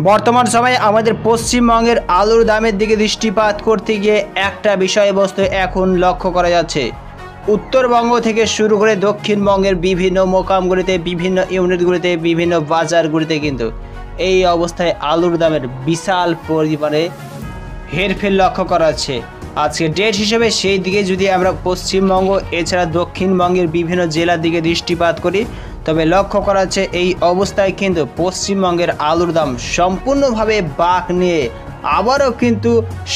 বর্তমান সময়ে আমাদের পশ্চিমবঙ্গের আলুর দামের দিকে দৃষ্টিপাত করতে গিয়ে একটা বিষয়বস্তু এখন লক্ষ্য করা যাচ্ছে। উত্তরবঙ্গ থেকে শুরু করে দক্ষিণবঙ্গের বিভিন্ন মোকামগুলিতে, বিভিন্ন ইউনিটগুলিতে, বিভিন্ন বাজারগুলিতে কিন্তু এই অবস্থায় আলুর দামের বিশাল পরিমাণে হেরফের লক্ষ্য করা যাচ্ছে। আজকে ডেট হিসেবে সেই দিকে যদি আমরা পশ্চিমবঙ্গ এছাড়া দক্ষিণবঙ্গের বিভিন্ন জেলার দিকে দৃষ্টিপাত করি, তবে লক্ষ্য করা যাচ্ছে এই অবস্থায় কিন্তু পশ্চিমবঙ্গের আলুর দাম সম্পূর্ণভাবে বাঁক নিয়ে আবারও কিন্তু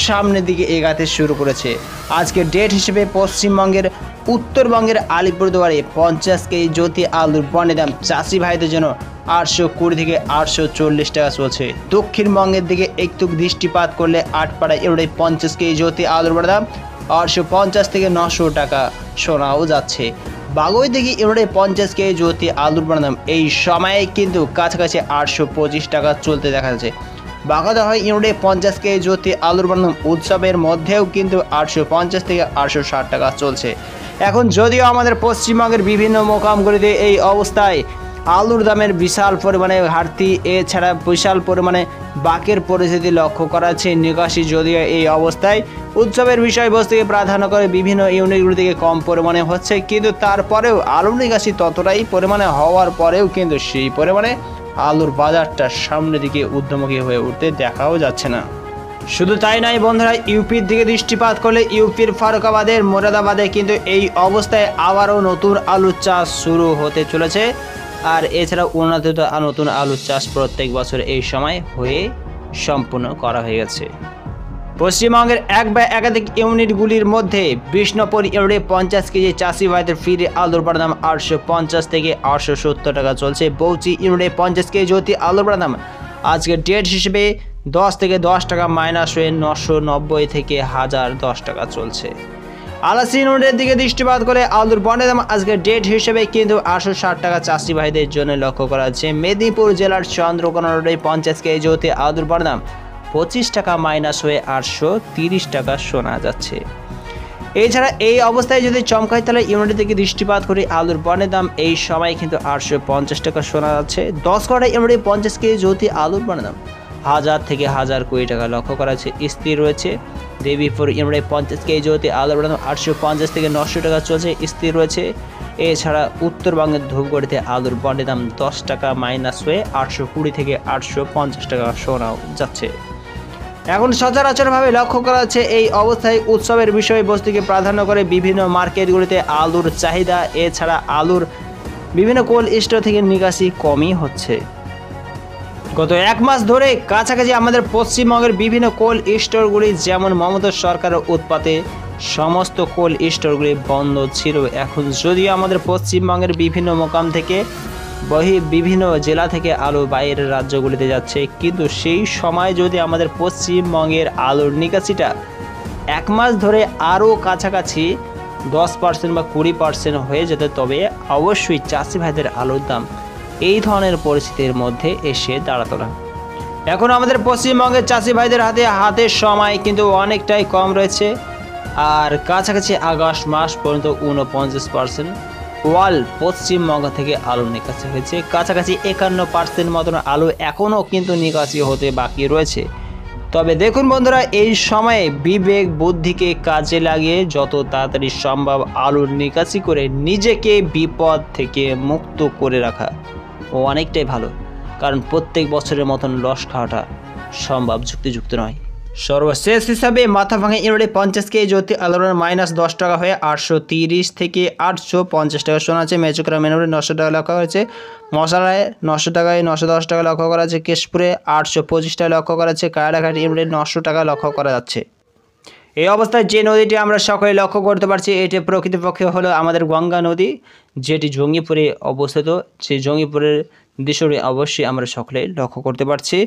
সামনের দিকে এগাতে শুরু করেছে। আজকে ডেট হিসেবে পশ্চিমবঙ্গের উত্তরবঙ্গের আলিপুরদুয়ারে 50 কেজি জ্যোতি আলুর বনের দাম চাষি ভাইদের জন্য 820 থেকে 840 টাকা চলছে। দক্ষিণবঙ্গের দিকে একটু দৃষ্টিপাত করলে আটপাড়ায় এবারে 50 কেজি জ্যোতি আলুর বনের দাম 850 থেকে 900 টাকা শোনাও যাচ্ছে। বাগুই দিকে এবারে 50 কেজি জ্যোতি আলুর বনের দাম এই সময়ে কিন্তু কাছাকাছি 825 টাকা চলতে দেখা যাচ্ছে। বাগাদা হয় ইউনিটে 50 কেজি জ্যোতি আলুর বনের দাম উৎসবের মধ্যেও কিন্তু 850 থেকে 860 টাকা চলছে। এখন যদিও আমাদের পশ্চিমবঙ্গের বিভিন্ন মোকামগুলিতে এই অবস্থায় আলুর দামের বিশাল পরিমাণে ঘাটতি এছাড়া বিশাল পরিমাণে বাকের পরিস্থিতি লক্ষ্য করা যাচ্ছে। নিকাশি যদিও এই অবস্থায় উৎসবের বিষয়বস্তুকে প্রাধান্য করে বিভিন্ন ইউনিটগুলি থেকে কম পরিমাণে হচ্ছে, কিন্তু তারপরেও আলুর নিকাশি ততটাই পরিমাণে হওয়ার পরেও কিন্তু সেই পরিমাণে আলুর বাজারটা সামনের দিকে ঊর্ধ্বমুখী হয়ে উঠতে দেখাও যাচ্ছে না। শুধু তাই নয় বন্ধুরা, ইউপির দিকে দৃষ্টিপাত করলে ইউপির ফারুকাবাদের মোরাদাবাদে কিন্তু এই অবস্থায় আবারও নতুন আলুর চাষ শুরু হতে চলেছে। আর এছাড়াও উন্নত নতুন আলুর চাষ প্রত্যেক বছর এই সময় হয়ে সম্পূর্ণ করা হয়ে গেছে। পশ্চিমবঙ্গের এক বা একাধিক ইউনিটগুলির মধ্যে বিষ্ণুপুর ইউনিটে 50 কেজি চাষি ভাইদের ফিরে আলুর বনের দাম 850 থেকে 870 টাকা চলছে। বৌচি ইউনিটে 50 কেজি জ্যোতি আলুর বনের দাম আজকের ডেট হিসেবে 10 থেকে 10 টাকা মাইনাস হয়ে 990 থেকে 1010 টাকা চলছে। আলাসি ইউনিটের দিকে দৃষ্টিপাত করে আলুর বনের দাম আজকের ডেট হিসেবে কিন্তু 860 টাকা চাষি ভাইদের জন্য লক্ষ্য করা যাচ্ছে। মেদিনীপুর জেলার চন্দ্রকোনা রোডে 50 কেজি জ্যোতি আলুর বনের দাম 25 টাকা মাইনাস হয়ে 830 টাকা শোনা যাচ্ছে। এছাড়া এই অবস্থায় যদি চমকাইতলা ইউনিটের দিকে দৃষ্টিপাত করি আলুর বনের দাম এই সময় কিন্তু 850 টাকা শোনা যাচ্ছে। 10 কড়া ইউনিটে 50 কেজি জ্যোতি আলুর বনের দাম 1000 থেকে 1020 টাকা লক্ষ্য করা যাচ্ছে স্থির রয়েছে। দেবীপুর ইউনিটে 50 কেজি জ্যোতি আলুর বনের দাম 850 থেকে 900 টাকা চলছে স্থির রয়েছে। এছাড়া উত্তরবঙ্গের ধূপগড়িতে আলুর বনের দাম 10 টাকা মাইনাস হয়ে 820 থেকে 850 টাকা শোনাও যাচ্ছে। এখন সচরাচরভাবে লক্ষ্য করা যাচ্ছে এই অবস্থায় উৎসবের বিষয়বস্তুকে প্রাধান্য করে বিভিন্ন মার্কেটগুলিতে আলুর চাহিদা এছাড়া আলুর বিভিন্ন কোল্ড স্টোর থেকে নিকাশি কমই হচ্ছে। গত এক মাস ধরে কাছাকাছি আমাদের পশ্চিমবঙ্গের বিভিন্ন কোল্ড স্টোরগুলি যেমন মমতা সরকারের উৎপাতে সমস্ত কোল্ড স্টোরগুলি বন্ধ ছিল। এখন যদিও আমাদের পশ্চিমবঙ্গের বিভিন্ন মোকাম থেকে বিভিন্ন জেলা থেকে আলু বাইরের রাজ্যগুলিতে যাচ্ছে, কিন্তু সেই সময় যদি আমাদের পশ্চিমবঙ্গের আলুর নিকাশিটা এক মাস ধরে আরও কাছাকাছি 10% বা 20% হয়ে যেত, তবে অবশ্যই চাষি ভাইদের আলুর দাম এই ধরনের পরিস্থিতির মধ্যে এসে দাঁড়াতো না। এখন আমাদের পশ্চিমবঙ্গের চাষি ভাইদের হাতের সময় কিন্তু অনেকটাই কম রয়েছে। আর কাছাকাছি আগস্ট মাস পর্যন্ত 49% ওয়াল পশ্চিমবঙ্গ থেকে আলু নিকাশি হয়েছে। কাছাকাছি 51% মতন আলু এখনও কিন্তু নিকাশি হতে বাকি রয়েছে। তবে দেখুন বন্ধুরা, এই সময়ে বিবেক বুদ্ধিকে কাজে লাগিয়ে যত তাড়াতাড়ি সম্ভব আলুর নিকাশি করে নিজেকে বিপদ থেকে মুক্ত করে রাখা অনেকটাই ভালো, কারণ প্রত্যেক বছরের মতন লস খাওয়াটা সম্ভব যুক্তিযুক্ত নয়। সর্বশেষ হিসাবে মাথা ভাঙা ইউনিটে 50 কেজি জ্যোতি আলুর মাইনাস 10 টাকা হয়ে 830 থেকে 850 টাকা শোনা আছে। মেচুকরা মেনুরে 900 টাকা লক্ষ্য করেছে। মশলায় 900 টাকায় 910 টাকা লক্ষ্য করা যাচ্ছে। কেশপুরে 825 টাকা লক্ষ্য করা যাচ্ছে। কায়রাঘাট ইউনিটে 900 টাকা লক্ষ্য করা যাচ্ছে। এই অবস্থায় যে নদীটি আমরা সকলে লক্ষ্য করতে পারছি এটি প্রকৃতপক্ষে হলো আমাদের গঙ্গা নদী, যেটি জঙ্গিপুরে অবস্থিত। সেই জঙ্গিপুরের দৃশ্যটি অবশ্যই আমরা সকলে লক্ষ্য করতে পারছি।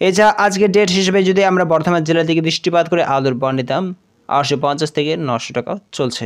এছাড়া আজকের ডেট হিসেবে যদি আমরা বর্ধমান জেলার দিকে দৃষ্টিপাত করে আলুর বনের দাম 850 থেকে 900 টাকা চলছে।